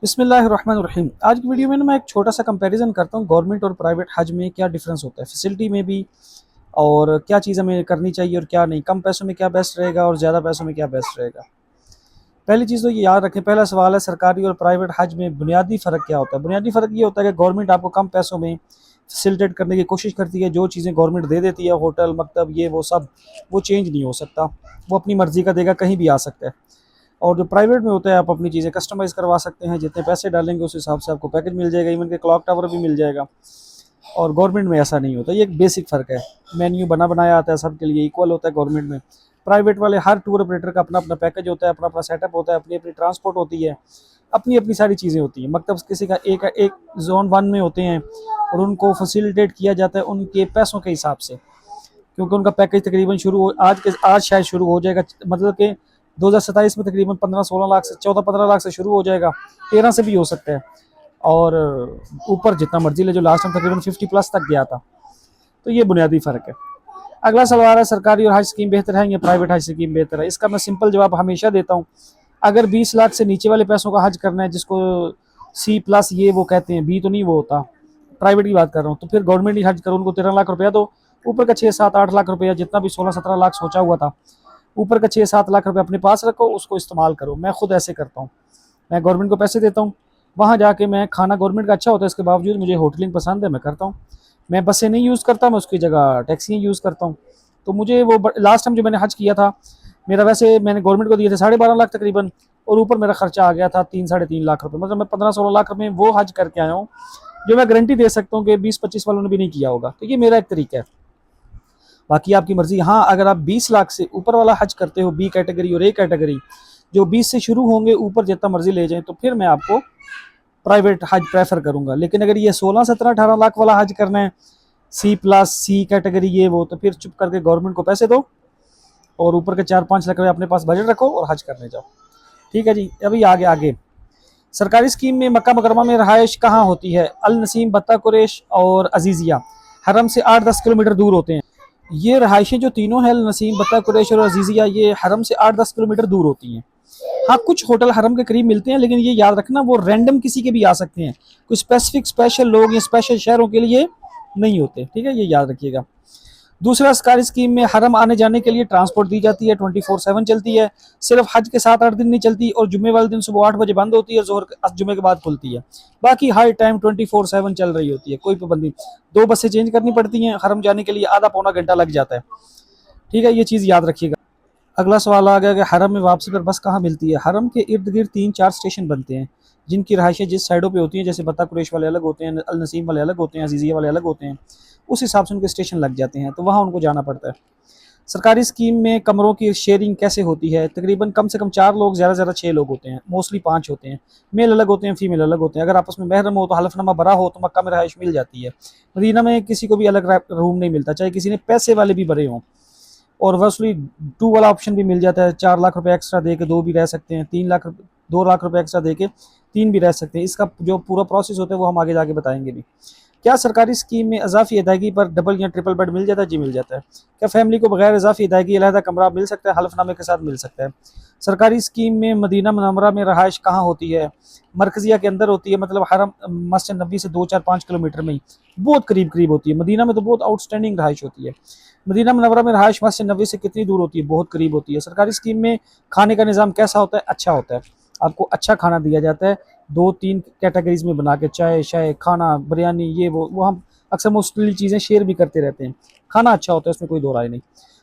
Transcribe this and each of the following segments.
बिस्मिल्लाहिर्रहमानिर्रहीम। आज की वीडियो में ना मैं एक छोटा सा कंपैरिजन करता हूँ गवर्नमेंट और प्राइवेट हज में क्या डिफरेंस होता है फैसिलिटी में भी, और क्या चीज़ हमें करनी चाहिए और क्या नहीं, कम पैसों में क्या बेस्ट रहेगा और ज़्यादा पैसों में क्या बेस्ट रहेगा। पहली चीज़ तो ये याद रखें, पहला सवाल है सरकारी और प्राइवेट हज में बुनियादी फ़र्क क्या होता है। बुनियादी फ़र्क ये होता है कि गवर्नमेंट आपको कम पैसों में फैसिलिटेट करने की कोशिश करती है। जो चीज़ें गवर्नमेंट दे देती है, होटल मकतब ये वो सब, वो चेंज नहीं हो सकता, वो अपनी मर्ज़ी का देगा, कहीं भी आ सकता है। और जो प्राइवेट में होता है आप अपनी चीज़ें कस्टमाइज़ करवा सकते हैं, जितने पैसे डालेंगे उस हिसाब से आपको पैकेज मिल जाएगा, इवन के क्लॉक टावर भी मिल जाएगा। और गवर्नमेंट में ऐसा नहीं होता, ये एक बेसिक फ़र्क है। मेन्यू बना बनाया आता है, सबके लिए इक्वल होता है गवर्नमेंट में। प्राइवेट वाले हर टूर ऑपरेटर का अपना अपना पैकेज होता है, अपना अपना सेटअप होता है, अपनी अपनी ट्रांसपोर्ट होती है, अपनी अपनी सारी चीज़ें होती हैं। मतलब किसी का एक एक जोन वन में होते हैं और उनको फैसिलिटेट किया जाता है उनके पैसों के हिसाब से, क्योंकि उनका पैकेज तकरीबन शुरू हो आज शायद शुरू हो जाएगा, मतलब कि 2027 में तकरीबन 15-16 लाख से 14-15 लाख से शुरू हो जाएगा, 13 से भी हो सकता है। और ऊपर जितना मर्जी ले, जो लास्ट टाइम तकरीबन 50+ तक गया था। तो ये बुनियादी फ़र्क है। अगला सवाल है सरकारी और हज स्कीम बेहतर है या प्राइवेट हज स्कीम बेहतर है। इसका मैं सिंपल जवाब हमेशा देता हूँ। अगर 20 लाख से नीचे वाले पैसों का हज करना है, जिसको C+ ये वो कहते हैं, बी तो नहीं वो होता, प्राइवेट की बात कर रहा हूँ, तो फिर गवर्नमेंट ही हज करो, उनको 13 लाख रुपया दो, ऊपर का 6-7-8 लाख रुपया, जितना भी 16-17 लाख सोचा हुआ था, ऊपर का 6-7 लाख रुपये अपने पास रखो, उसको इस्तेमाल करो। मैं खुद ऐसे करता हूँ, मैं गवर्नमेंट को पैसे देता हूँ, वहाँ जाके मैं खाना गवर्नमेंट का अच्छा होता है, इसके बावजूद मुझे होटलिंग पसंद है, मैं करता हूँ। मैं बसें नहीं यूज़ करता, मैं उसकी जगह टैक्सियाँ यूज़ करता हूँ। तो मुझे वो लास्ट टाइम जो मैंने हज किया था, मेरा वैसे मैंने गवर्नमेंट को दिए थे 12.5 लाख तकरीबन, और ऊपर मेरा खर्चा आ गया था 3-3.5 लाख रुपये। मतलब मैं 15-16 लाख रुपये वो हज करके आया हूँ, जो मैं गारंटी दे सकता हूँ कि 20-25 वालों ने भी नहीं किया होगा। तो ये मेरा एक तरीका है, बाकी आपकी मर्जी। हाँ, अगर आप 20 लाख से ऊपर वाला हज करते हो, बी कैटेगरी और ए कैटेगरी, जो 20 से शुरू होंगे ऊपर जितना मर्जी ले जाएं, तो फिर मैं आपको प्राइवेट हज प्रेफर करूंगा। लेकिन अगर ये 16-17-18 लाख वाला हज करना है, C+ कैटेगरी ये वो, तो फिर चुप करके गवर्नमेंट को पैसे दो और ऊपर के 4-5 लाख रुपये अपने पास बजट रखो और हज करने जाओ। ठीक है जी। अभी आगे आगे सरकारी स्कीम में मक्का मुकरमा में रहायश कहाँ होती है? अल नसीम, बत्ता कुरैश और अजीजिया हरम से 8-10 किलोमीटर दूर होते हैं। ये रहायशें जो तीनों हैं, नसीम, बत्ता कुरैश और अजीजिया, ये हरम से 8-10 किलोमीटर दूर होती हैं। हाँ, कुछ होटल हरम के करीब मिलते हैं, लेकिन ये याद रखना वो रैंडम किसी के भी आ सकते हैं, कोई स्पेसिफिक स्पेशल लोग या स्पेशल शहरों के लिए नहीं होते। ठीक है, ये याद रखिएगा। दूसरा, सरकारी स्कीम में हरम आने जाने के लिए ट्रांसपोर्ट दी जाती है, 24/7 चलती है। सिर्फ हज के 7-8 दिन नहीं चलती, और जुम्मे वाले दिन सुबह 8 बजे बंद होती है, जोहर जुम्मे के बाद खुलती है। बाकी हर टाइम 24/7 चल रही होती है, कोई पाबंदी। 2 बसें चेंज करनी पड़ती हैं, हरम जाने के लिए आधा पौना घंटा लग जाता है। ठीक है, ये चीज़ याद रखिएगा। अगला सवाल आ गया कि हरम में वापसी पर बस कहाँ मिलती है। हरम के इर्द गिर्द 3-4 स्टेशन बनते हैं, जिनकी रहायशें जिस साइडों पे होती हैं, जैसे बत्ता कुरैश वाले अलग होते हैं, अल नसीम वाले अलग होते हैं, अजीजिया वाले अलग होते हैं, उस हिसाब से उनके स्टेशन लग जाते हैं, तो वहाँ उनको जाना पड़ता है। सरकारी स्कीम में कमरों की शेयरिंग कैसे होती है? तकरीबन कम से कम 4 लोग, ज़्यादा से ज़्यादा 6 लोग होते हैं, मोस्टली 5 होते हैं। मेल अलग होते हैं, फीमेल अलग होते हैं। अगर आपस में महरम हो तो हलफनामा भरा हो तो मक्का में रहायश मिल जाती है। मदीना में किसी को भी अलग रूम नहीं मिलता, चाहे किसी ने पैसे वाले भी भरे हों। और वैसली 2 वाला ऑप्शन भी मिल जाता है, 4 लाख रुपए एक्स्ट्रा दे के 2 भी रह सकते हैं, 2 लाख रुपए एक्स्ट्रा दे के 3 भी रह सकते हैं। इसका जो पूरा प्रोसेस होता है वो हम आगे जाके बताएंगे भी। क्या सरकारी स्कीम में इजाफी अदायगी पर डबल या ट्रिपल बेड मिल जाता है? जी मिल जाता है। क्या फैमिली को बगैर इजाफी अदायगी अलहदा कमरा मिल सकता है? हल्फनामे के साथ मिल सकता है। सरकारी स्कीम में मदीना मुनव्वरा में रहायश कहाँ होती है? मरकजिया के अंदर होती है, मतलब हरम मस्जिद नबी से 2-4-5 किलोमीटर में ही, बहुत करीब करीब होती है। मदीना में तो बहुत आउटस्टैंडिंग रहायश होती है। मदीना मुनव्वरा में रहायश मस्जिद नबी से कितनी दूर होती है? बहुत करीब होती है। सरकारी स्कीम में खाने का निज़ाम कैसा होता है? अच्छा होता है, आपको अच्छा खाना दिया जाता है, 2-3 कैटेगरीज में बना के, चाय शाय खाना, बिरयानी ये वो हम अक्सर मोस्टली चीज़ें शेयर भी करते रहते हैं। खाना अच्छा होता है, उसमें कोई दो राय नहीं।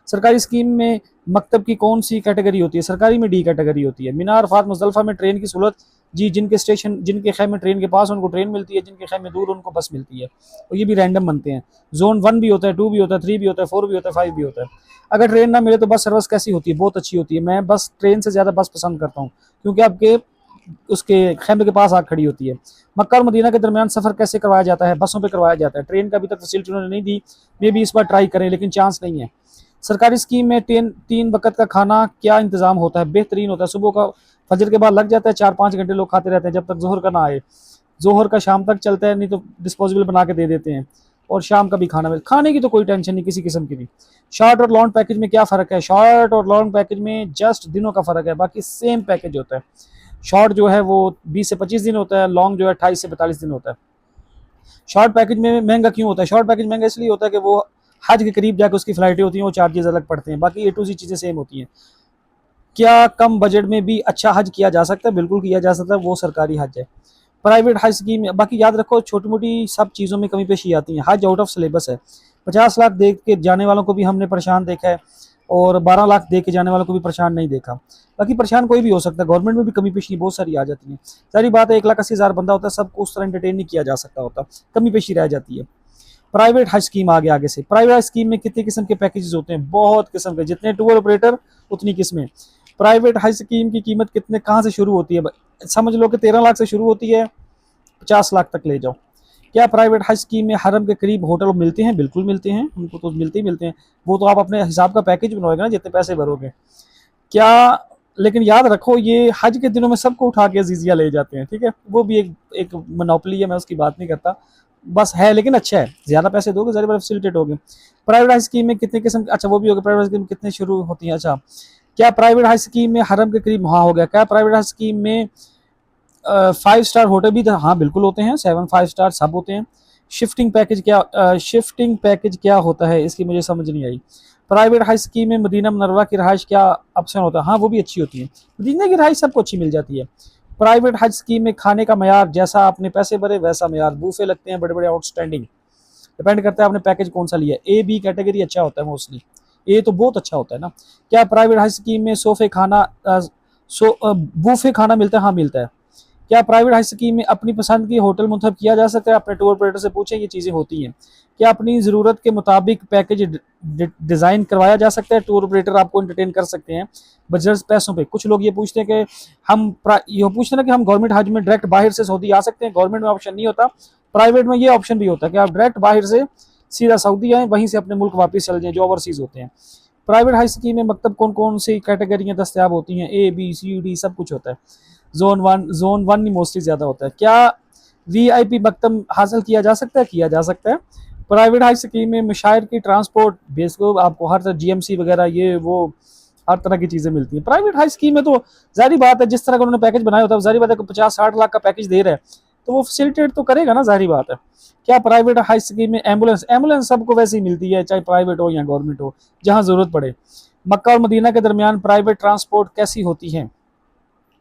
सरकारी स्कीम में मकतब की कौन सी कैटेगरी होती है? सरकारी में डी कैटेगरी होती है। मीनार अरफात मुज़दलिफ़ा में ट्रेन की सहूलत, जी, जिनके खैमे ट्रेन के पास उनको ट्रेन मिलती है, जिनके खैमे दूर उनको बस मिलती है, और ये भी रैंडम बनते हैं। जोन 1 भी होता है, 2 भी होता है, 3 भी होता है, 4 भी होता है, 5 भी होता है। अगर ट्रेन ना मिले तो बस सर्विस कैसी होती है? बहुत अच्छी होती है। मैं बस ट्रेन से ज़्यादा बस पसंद करता हूँ, क्योंकि आपके उसके खैमे के पास आग खड़ी होती है। मक्का और मदीना के दरमियान सफ़र कैसे करवाया जाता है? बसों पे करवाया जाता है। ट्रेन का अभी तक फैसिलिटी उन्होंने नहीं दी, मे भी इस बार ट्राई करें, लेकिन चांस नहीं है। सरकारी स्कीम में 3 वक्त का खाना क्या इंतज़ाम होता है? बेहतरीन होता है। सुबह का फजर के बाद लग जाता है, 4-5 घंटे लोग खाते रहते हैं जब तक जोहर का ना आए। जोहर का शाम तक चलता है, नहीं तो डिस्पोजेबल बना के दे देते हैं। और शाम का भी खाने की तो कोई टेंशन नहीं किसी किस्म की भी। शॉर्ट और लॉन्ग पैकेज में क्या फ़र्क है? शॉर्ट और लॉन्ग पैकेज में जस्ट दिनों का फ़र्क है, बाकी सेम पैकेज होता है। शॉर्ट जो है वो 20 से 25 दिन होता है, लॉन्ग जो है 28 से 42 दिन होता है। शॉर्ट पैकेज में महंगा क्यों होता है? शॉर्ट पैकेज महंगा इसलिए होता है कि वो हज के करीब जाकर उसकी फ्लाइटें होती हैं, वो चार्जेस अलग पड़ते हैं, बाकी ए टू सी चीज़ें सेम होती हैं। क्या कम बजट में भी अच्छा हज किया जा सकता है? बिल्कुल किया जा सकता है, वो सरकारी हज है। प्राइवेट हज स्कीम, बाकी याद रखो छोटी मोटी सब चीज़ों में कमी पेशी आती है। हज आउट ऑफ सिलेबस है। 50 लाख दे के जाने वालों को भी हमने परेशान देखा है, और 12 लाख दे के जाने वालों को भी परेशान नहीं देखा। बाकी परेशान कोई भी हो सकता है, गवर्नमेंट में भी कमी पेशी बहुत सारी आ जाती है। सारी बात है, 1,80,000 बंदा होता है, सबको उस तरह एंटरटेन नहीं किया जा सकता होता, कमी पेशी रह जाती है। प्राइवेट हज स्कीम आगे से, प्राइवेट हज स्कीम में कितने किस्म के पैकेजेस होते हैं? बहुत किस्म के, जितने टूर ऑपरेटर उतनी किस्में। प्राइवेट हज स्कीम की कीमत कितने कहाँ से शुरू होती है? समझ लो कि 13 लाख से शुरू होती है, 50 लाख तक ले जाओ। क्या प्राइवेट हज स्कीम में हरम के करीब होटल मिलते हैं? बिल्कुल मिलते हैं, उनको तो मिलते ही मिलते हैं। वो तो आप अपने हिसाब का पैकेज बनवाएगा ना, जितने पैसे भरोगे। क्या, लेकिन याद रखो ये हज के दिनों में सबको उठा के अजीजिया ले जाते हैं, ठीक है, वो भी एक एक मोनोपोली है, मैं उसकी बात नहीं करता, बस है, लेकिन अच्छा है, ज्यादा पैसे दोगे ज्यादा फैसिलिटेट होगे। प्राइवेट हज स्कीम में कितने किस्म, अच्छा वो भी होगा, प्राइवेट स्कीम कितने शुरू होती है? अच्छा, क्या प्राइवेट हज स्कीम में हरम के करीब, हाँ हो गया। क्या प्राइवेट हज स्कीम में 5 स्टार होटल भी? हाँ बिल्कुल होते हैं, 7, 5 स्टार सब होते हैं। शिफ्टिंग पैकेज क्या, शिफ्टिंग पैकेज क्या होता है, इसकी मुझे समझ नहीं आई। प्राइवेट हाई स्कीम में मदीना मुनव्वरा की रहाइश क्या ऑप्शन होता है? हाँ वो भी अच्छी होती है, मदीना की रहाइश सबको अच्छी मिल जाती है। प्राइवेट हज स्कीम में खाने का मयार, जैसा आपने पैसे भरे वैसा मयार, बूफे लगते हैं बड़े बड़े आउटस्टैंडिंग, डिपेंड करता है आपने पैकेज कौन सा लिया। ए बी कैटेगरी अच्छा होता है मोस्टली, ए तो बहुत अच्छा होता है ना। क्या प्राइवेट हज स्कीम में सोफे खाना बूफे खाना मिलता है? हाँ मिलता है। क्या प्राइवेट हाई स्कीम में अपनी पसंद की होटल मुंतखब किया जा सकता है? अपने टूर ऑपरेटर से पूछें, ये चीज़ें होती हैं। क्या अपनी ज़रूरत के मुताबिक पैकेज डिज़ाइन करवाया जा सकता है? टूर ऑपरेटर आपको एंटरटेन कर सकते हैं बजट पैसों पे। कुछ लोग ये पूछते हैं कि ये पूछते हैं ना कि हम गवर्नमेंट हज में डायरेक्ट बाहर से सऊदी आ सकते हैं? गवर्नमेंट में ऑप्शन नहीं होता, प्राइवेट में ये ऑप्शन भी होता है कि आप डायरेक्ट बाहर से सीधा सऊदी आए, वहीं से अपने मुल्क वापस चल जाएं, जो ओवरसीज होते हैं। प्राइवेट हाई स्कीम में मतलब कौन कौन सी कैटेगरियाँ दस्तियाब होती हैं? ए बी सी डी सब कुछ होता है। जोन वन ही मोस्टली ज़्यादा होता है। क्या वीआईपी मकतब हासिल किया जा सकता है? किया जा सकता है। प्राइवेट हाई स्कीम में मशायर की ट्रांसपोर्ट बेस को आपको हर तरह जीएमसी वगैरह ये वो हर तरह की चीज़ें मिलती हैं। प्राइवेट हाई स्कीम में तो जाहिर बात है, जिस तरह का उन्होंने पैकेज बनाया होता है, जाहिर बात है 50-60 लाख का पैकेज दे रहा है, तो वो फैसिलिटेट तो करेगा ना, जाहिर बात है। क्या प्राइवेट हाई स्कीम में एम्बुलेंस, एम्बुलेंस सबको वैसे ही मिलती है, चाहे प्राइवेट हो या गवर्नमेंट हो, जहाँ ज़रूरत पड़े। मक्का और मदीना के दरमियान प्राइवेट ट्रांसपोर्ट कैसी होती है?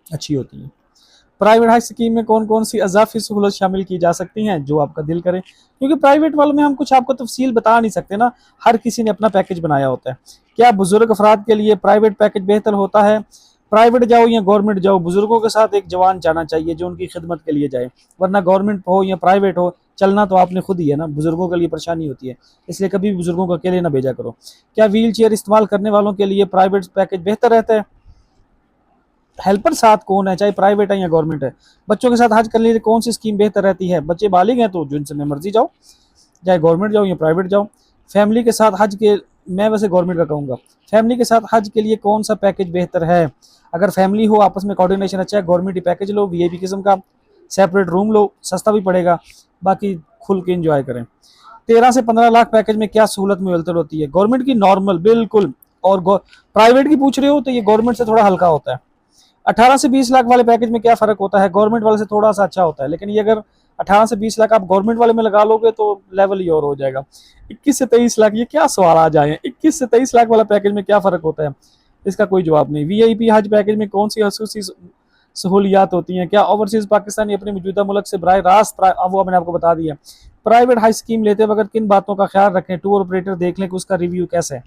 अच्छी होती है। प्राइवेट हाई स्कीम में कौन कौन सी अजाफी सहूलत शामिल की जा सकती हैं? जो आपका दिल करे, क्योंकि प्राइवेट वालों में हम कुछ आपको तफसील बता नहीं सकते ना, हर किसी ने अपना पैकेज बनाया होता है। क्या बुजुर्ग अफराद के लिए प्राइवेट पैकेज बेहतर होता है? प्राइवेट जाओ या गवर्नमेंट जाओ, बुजुर्गों के साथ एक जवान जाना चाहिए जो उनकी खिदमत के लिए जाए, वरना गवर्नमेंट हो या प्राइवेट हो, चलना तो आपने खुद ही है ना, बुजुर्गों के लिए परेशानी होती है, इसलिए कभी भी बुजुर्गों को अकेले ना भेजा करो। क्या व्हील चेयर इस्तेमाल करने वालों के लिए प्राइवेट पैकेज बेहतर रहता है? हेल्पर साथ कौन है, चाहे प्राइवेट है या गवर्नमेंट है? बच्चों के साथ हज करने के लिए कौन सी स्कीम बेहतर रहती है? बच्चे बालिग हैं तो जिनसे मर्जी जाओ, चाहे गवर्नमेंट जाओ या प्राइवेट जाओ। फैमिली के साथ हज के, मैं वैसे गवर्नमेंट का कहूँगा, फैमिली के साथ हज के लिए कौन सा पैकेज बेहतर है? अगर फैमिली हो, आपस में कोऑर्डिनेशन अच्छा है, गवर्नमेंट ही पैकेज लो, वीआईपी किस्म का, सेपरेट रूम लो, सस्ता भी पड़ेगा, बाकी खुल के इंजॉय करें। 13 से 15 लाख पैकेज में क्या सहूलत मुयसर होती है? गवर्नमेंट की नॉर्मल बिल्कुल, और प्राइवेट की पूछ रहे हो तो ये गवर्नमेंट से थोड़ा हल्का होता है। 18 से 20 लाख वाले पैकेज में क्या फ़र्क होता है? गवर्नमेंट वाले से थोड़ा सा अच्छा होता है, लेकिन ये अगर 18 से 20 लाख आप गवर्नमेंट वाले में लगा लोगे तो लेवल ही और हो जाएगा। 21 से 23 लाख, ये क्या सवाल आ जाए, 21 से 23 लाख वाला पैकेज में क्या फ़र्क होता है? इसका कोई जवाब नहीं। वीआईपी हज पैकेज में कौन सी खसूसी सहूलियात होती हैं? क्या ओवरसीज़ पाकिस्तानी अपने मौजूदा मुल्क से बराह रास्त, वो मैंने आपको बता दिया। प्राइवेट हाई स्कीम लेते वक्त किन बातों का ख्याल रखें? टूर ऑपरेटर देख लें कि उसका रिव्यू कैसा है,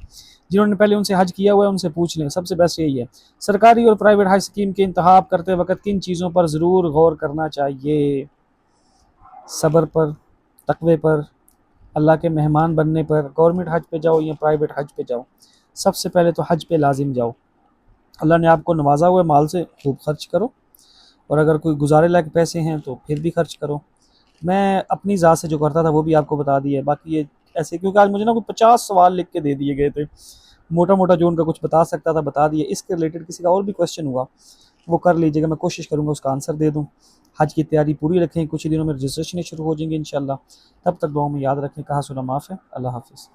जिन्होंने पहले उनसे हज किया हुआ है उनसे पूछ लें, सबसे बेस्ट यही है। सरकारी और प्राइवेट हाई स्कीम के इंतखाब करते वक्त किन चीज़ों पर ज़रूर गौर करना चाहिए? सब्र पर, तकवे पर, अल्लाह के मेहमान बनने पर। गवर्नमेंट हज पे जाओ या प्राइवेट हज पे जाओ, सबसे पहले तो हज पे लाजिम जाओ। अल्लाह ने आपको नवाजा हुआ है, माल से खूब खर्च करो, और अगर कोई गुजारे लायक पैसे हैं तो फिर भी खर्च करो। मैं अपनी ज़ात से जो करता था वो भी आपको बता दिया है, बाकी ये ऐसे, क्योंकि आज मुझे ना कोई 50 सवाल लिख के दे दिए गए थे, मोटा मोटा जो उनका कुछ बता सकता था बता दिए। इसके रिलेटेड किसी का और भी क्वेश्चन हुआ वो कर लीजिएगा, मैं कोशिश करूँगा उसका आंसर दे दूँ। हज की तैयारी पूरी रखें, कुछ ही दिनों में रजिस्ट्रेशन शुरू हो जाएंगे इंशाल्लाह। तब तक दुआ में याद रखें, कहा सुना माफ़ है। अल्लाह हाफिज़।